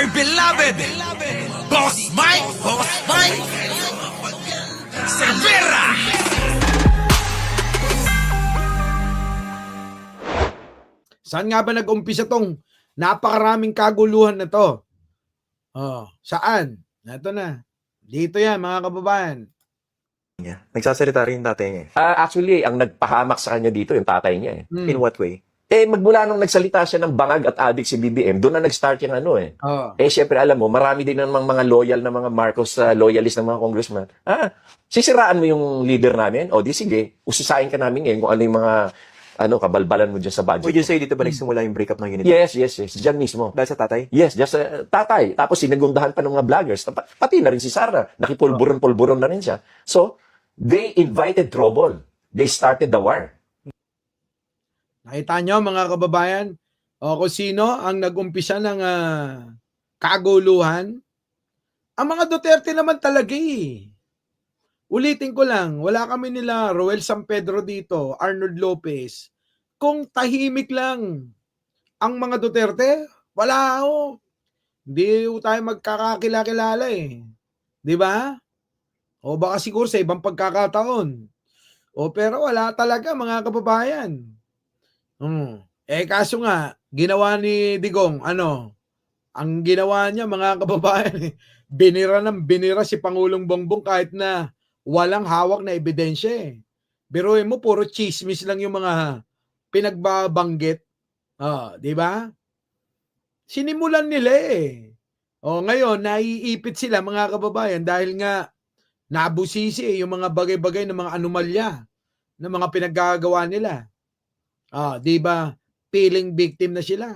dear beloved, Boss Mike Cervera. Saan nga ba nag-umpisa tong napakaraming kaguluhan na to? Saan? Ito na. Dito yan, mga kababayan. Niya. Nagsasalita rin yung tatay niya. Actually, ang nagpahamak sa kanya dito, yung tatay niya. In what way? Magmula nung nagsalita siya ng bangag at adik si BBM, doon na nag-start yung ano eh. Syempre alam mo, marami din namang mga loyal na mga Marcos loyalist ng mga congressman. Sisiraan mo yung leader namin? O di sige, ususain ka namin ngayon kung ano yung mga kabalbalan mo dyan sa budget. Would you say dito ba nagsimula yung breakup ng unity? Yes. Diyan mismo. Dahil sa tatay? Yes, just tatay. Tapos sinagundahan pa ng mga vloggers. Pati na rin si Sara. Nakipulburon-pulburon na rin siya. So, they invited trouble. They started the war. Nakita nyo, mga kababayan, kung sino ang nag-umpisa ng kaguluhan? Ang mga Duterte naman talaga eh. Ulitin ko lang, wala kami nila Roel San Pedro dito, Arnold Lopez. Kung tahimik lang ang mga Duterte, wala ho. Hindi tayo magkakakilala eh. Di ba? O baka siguro sa ibang pagkakataon. Pero wala talaga, mga kababayan. Kaso nga, ginawa ni Digong, ang ginawa niya, mga kababayan, binira si Pangulong Bongbong kahit na walang hawak na ebidensya eh. Biruin mo, puro chismis lang yung mga pinagbabanggit. Di ba? Sinimulan nila eh. Ngayon, naiipit sila, mga kababayan, dahil nga nabusisi yung mga bagay-bagay ng mga anomalya na mga pinaggagawa nila. Di ba? Feeling victim na sila.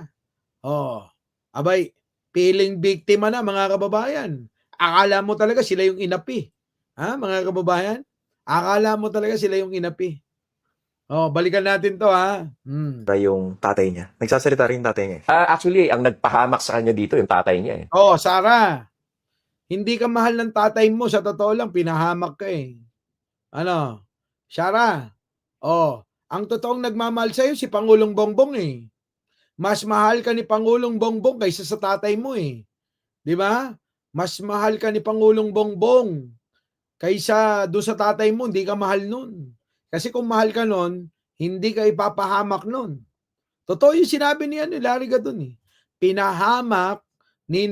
Abay, feeling victim na, mga kababayan. Akala mo talaga sila yung inapi. Mga kababayan? Akala mo talaga sila yung inapi. Balikan natin to Yung tatay niya. Nagsasalita rin yung tatay niya. Actually, ang nagpahamak sa kanya dito, yung tatay niya eh. Sara, hindi ka mahal ng tatay mo. Sa totoo lang, pinahamak ka eh. Sara, ang totoong nagmamahal sa'yo si Pangulong Bongbong eh. Mas mahal ka ni Pangulong Bongbong kaysa sa tatay mo eh. Di ba? Mas mahal ka ni Pangulong Bongbong kaysa doon sa tatay mo, hindi ka mahal nun. Kasi kung mahal ka nun, hindi ka ipapahamak nun. Totoo yung sinabi ni Larry Gadon eh. Pinahamak ni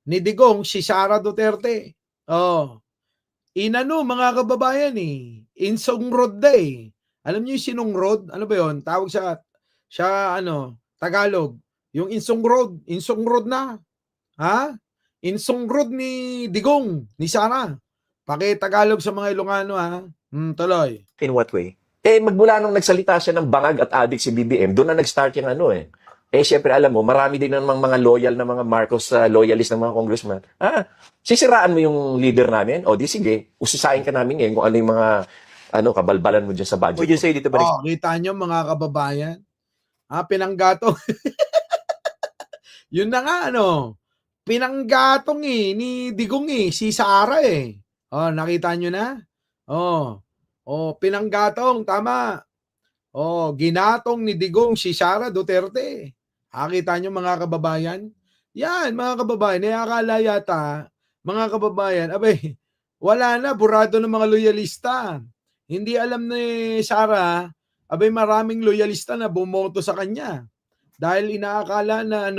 Digong si Sara Duterte. Mga kababayan eh. Insungrod na eh. Alam niyo yung sinungrod? Ano ba yun? Tawag sa Tagalog. Yung insungrod na. Insungrod ni Digong, ni Sara. Paki-Tagalog sa mga Ilocano tuloy. In what way? Magmula nung nagsalita siya ng bangag at adik si BBM, doon na nag-start yung ano eh. Syempre alam mo, marami din namang mga loyal na mga Marcos loyalist ng mga congressman. Sisiraan mo yung leader namin? O di sige, ususain ka namin ngayon kung ano yung mga kabalbalan mo dyan sa budget. Would you say dito ba Kita nyo, mga kababayan? Pinanggatong. Yun na nga, pinanggatong ni Digong si Sara eh. Nakita nyo na? Pinanggatong, tama. Ginatong ni Digong si Sara Duterte. Nakita nyo, mga kababayan? Yan, mga kababayan, akala yata, mga kababayan, abay, wala na, burado ng mga loyalista. Hindi alam ni Sara, abay maraming loyalista na bumoto sa kanya. Dahil inaakala na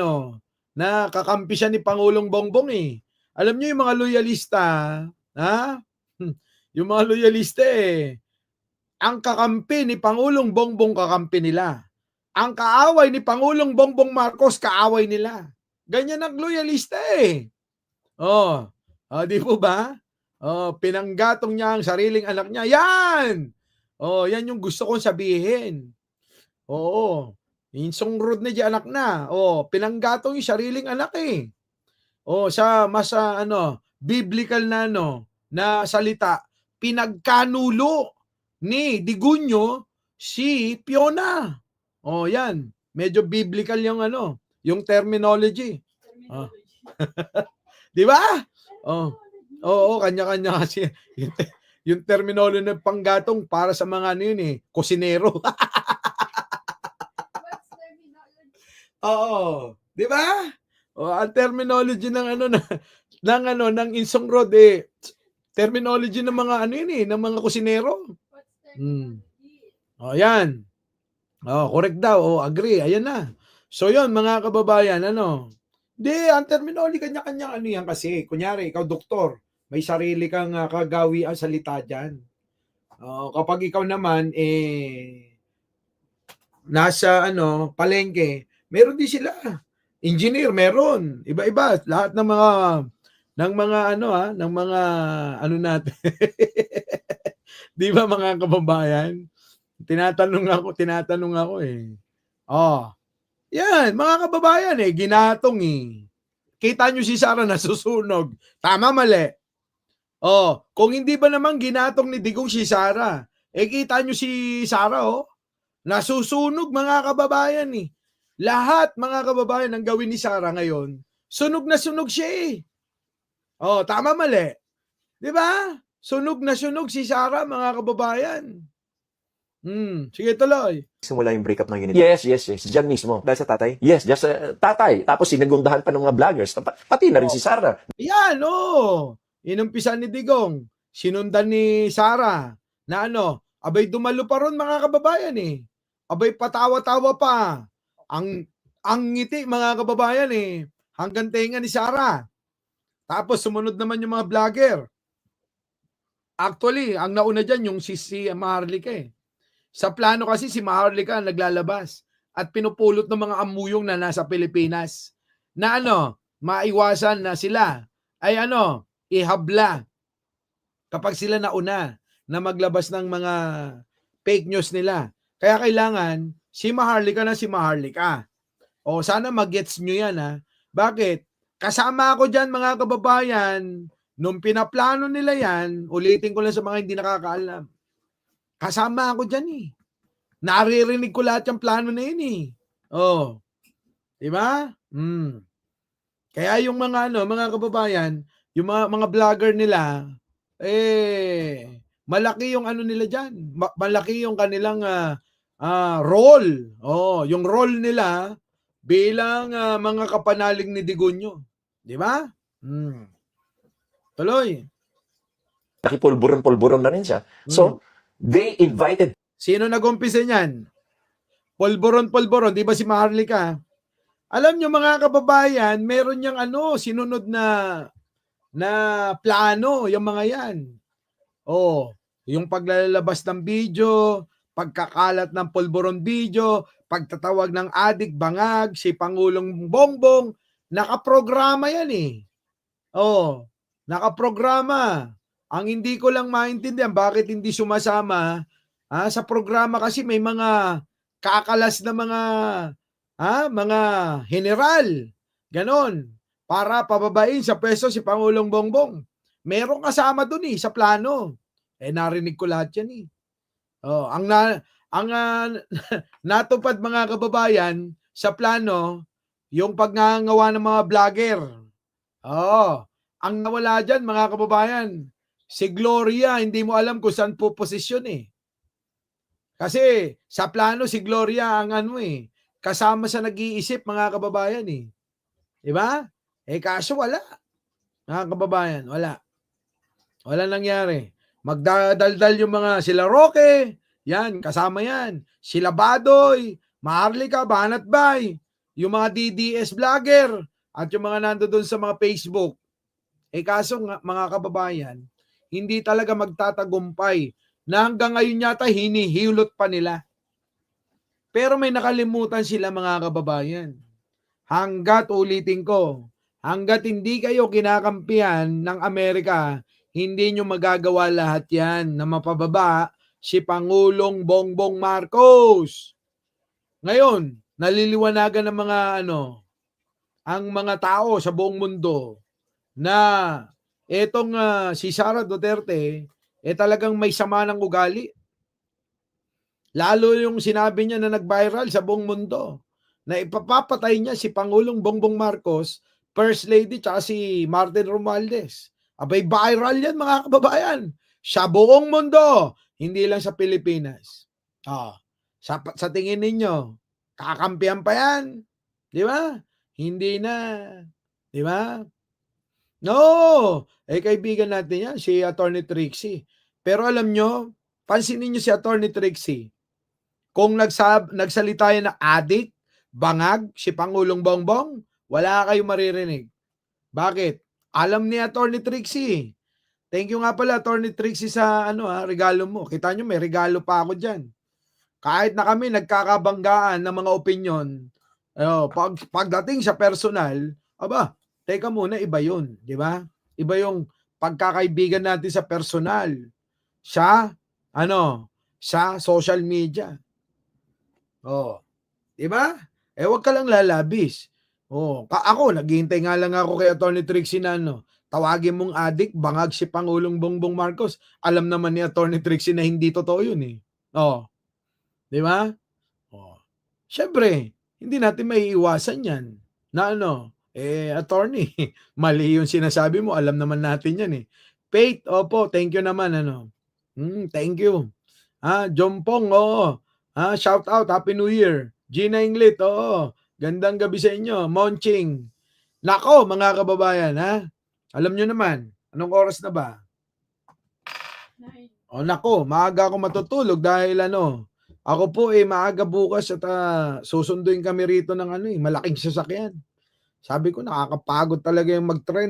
na kakampi siya ni Pangulong Bongbong eh. Alam niyo yung mga loyalista, yung mga loyalista eh, ang kakampi ni Pangulong Bongbong kakampi nila. Ang kaaway ni Pangulong Bongbong Marcos kaaway nila. Ganyan ang loyalista eh. Di po ba? Pinanggatong niya ang sariling anak niya. Yan! Yan yung gusto kong sabihin. Insungrod na di anak na. Pinanggatong yung sariling anak eh. Sa mas biblical na salita, pinagkanulo ni Digunyo si Fiona. Yan. Medyo biblical yung yung terminology. Di ba? Kanya-kanya kasi yung terminology ng panggatong para sa mga kusinero. Di ba? Ang terminology ng ano na ng Insong Road terminology ng mga ano yun ng mga kusinero. Yan. Correct daw. Agree. Ayan na. So yun mga kababayan, ang terminology kanya-kanya ano yan kasi. Kunyari, ikaw doktor, may sarili kang kagawian salita dyan. Kapag ikaw naman nasa palengke, meron din sila. Engineer meron, iba-iba, lahat ng mga natin. 'Di ba mga kababayan? Tinatanong ako yan mga kababayan ginatong Kita nyo si Sara nasusunog. Tama mali? Kung hindi ba naman ginatong ni Digong si Sara, kita nyo si Sara nasusunog mga kababayan Lahat mga kababayan ang gawin ni Sara ngayon, sunog na sunog siya tama mali? 'Di ba? Sunog na sunog si Sara mga kababayan. Sige tuloy. Simula yung breakup ng unit. Yes. Diyan mismo. Dahil sa tatay? Yes, just tatay. Tapos sinagundahan pa ng mga vloggers. Pati na rin si Sara. Yan, inumpisa ni Digong. Sinundan ni Sara na abay dumalo pa ron mga kababayan Abay patawa-tawa pa. Ang ngiti mga kababayan hanggang tenga ni Sara. Tapos sumunod naman yung mga vlogger. Actually, ang nauna dyan yung si Maharlika Sa plano kasi si Maharlika naglalabas at pinupulot ng mga amuyong na nasa Pilipinas na maiwasan na sila ay ihabla kapag sila nauna na maglabas ng mga fake news nila. Kaya kailangan si Maharlika na si Maharlika. Sana mag-gets nyo yan Bakit? Kasama ako dyan mga kababayan nung pinaplano nila yan, ulitin ko lang sa mga hindi nakakaalam. Kasama ako dyan Naririnig ko lahat yung plano na yun Diba? Kaya yung mga kababayan, yung mga vlogger nila, malaki yung nila dyan. Malaki yung kanilang role. Yung role nila bilang mga kapanalig ni Digonyo. Diba? Tuloy. Nakipulburon-pulburon na rin siya. So, they invited. Sino nag-umpisa niyan? Polboron, di ba si Maharlika? Alam nyo mga kababayan, meron niyang sinunod na plano, yung mga yan. Yung paglalabas ng video, pagkakalat ng polboron video, pagtatawag ng adik, bangag, si Pangulong Bongbong, nakaprograma yan nakaprograma. Ang hindi ko lang maintindihan, bakit hindi sumasama sa programa kasi may mga kakalas na mga general. Ganon. Para pababain sa pwesto si Pangulong Bongbong. Merong kasama dun sa plano. Narinig ko lahat yan ang natupad mga kababayan sa plano, yung pagngangawa ng mga vlogger. Ang nawala dyan mga kababayan, si Gloria, hindi mo alam kung saan po posisyon Kasi sa plano si Gloria ang kasama sa nag-iisip mga kababayan Diba? Kaso wala. Mga kababayan, wala. Wala nangyari. Magdadaldal yung mga sila Roque, yan, kasama yan. Sila Badoy, Maharlika, Banat Bay, yung mga DDS vlogger, at yung mga nandoon sa mga Facebook. Kaso mga kababayan, hindi talaga magtatagumpay na hanggang ngayon yata hinihilot pa nila. Pero may nakalimutan sila mga kababayan. Ulitin ko, hanggat hindi kayo kinakampihan ng Amerika, hindi nyo magagawa lahat yan na mapababa si Pangulong Bongbong Marcos. Ngayon, naliliwanagan ng mga ang mga tao sa buong mundo na etong si Sara Duterte talagang may sama ng ugali. Lalo yung sinabi niya na nag-viral sa buong mundo na ipapapatay niya si Pangulong Bongbong Marcos, First Lady, tsaka si Martin Romualdez. Abay, viral yan mga kababayan. Sa buong mundo, hindi lang sa Pilipinas. Sa tingin ninyo, kakampihan pa yan? Di ba? Hindi na. Di ba? No, kaibigan natin yan, si Attorney Trixie. Pero alam nyo, pansinin nyo si Attorney Trixie. Kung nagsalita yan na adik, bangag, si Pangulong Bongbong, wala kayong maririnig. Bakit? Alam ni Attorney Trixie. Thank you nga pala, Attorney Trixie, sa regalo mo. Kita nyo, may regalo pa ako dyan. Kahit na kami nagkakabanggaan ng mga opinion, pagdating sa personal, teka muna, iba yun, di ba? Iba yung pagkakaibigan natin sa personal. Sa social media. Di ba? Wag ka lang lalabis. Ako, naghihintay nga lang ako kay Attorney Trixie na tawagin mong adik, bangag si Pangulong Bongbong Marcos. Alam naman ni Attorney Trixie na hindi totoo yun eh. Di ba? Syempre, hindi natin maiiwasan yan. Na attorney, mali yung sinasabi mo, alam naman natin yan eh. Faith, opo, thank you naman, thank you. Jompong, shout out, Happy New Year. Gina Inglit, gandang gabi sa inyo. Monching. Nako, mga kababayan, alam nyo naman, anong oras na ba? Nako, maaga ako matutulog dahil ako po maaga bukas at susunduin kami rito ng malaking sasakyan. Sabi ko, nakakapagod talaga yung mag-train,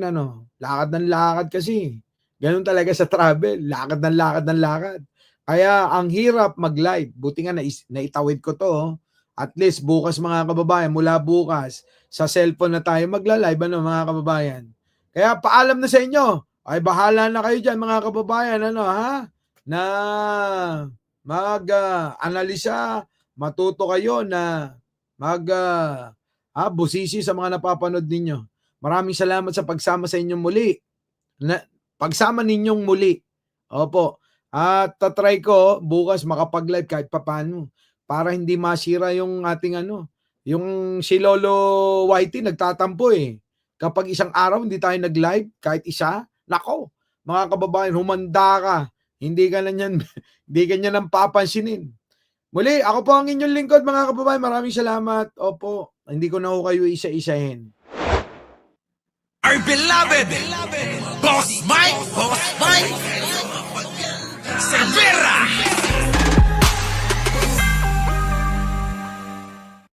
lakad ng lakad kasi. Ganun talaga sa travel, lakad ng lakad ng lakad. Kaya ang hirap mag-live. Buti nga naitawid ko to. At least bukas mga kababayan, mula bukas, sa cellphone na tayo magla-live, mga kababayan. Kaya paalam na sa inyo. Ay bahala na kayo dyan mga kababayan, na mag-analisa, matuto kayo na busisi sa mga napapanood ninyo. Maraming salamat sa pagsama sa inyong muli. Pagsama ninyong muli. Opo. At tatry ko bukas makapag-live kahit papano para hindi masira yung ating yung si Lolo Whitey nagtatampo eh. Kapag isang araw hindi tayo nag-live kahit isa, nako, mga kababayan, humanda ka. Hindi ka na niyan, hindi ka niyan ang papansinin. Muli, ako po ang inyong lingkod mga kababayan. Maraming salamat. Opo, hindi ko na kayo isa-isahin. Our beloved Boss Mike Cervera.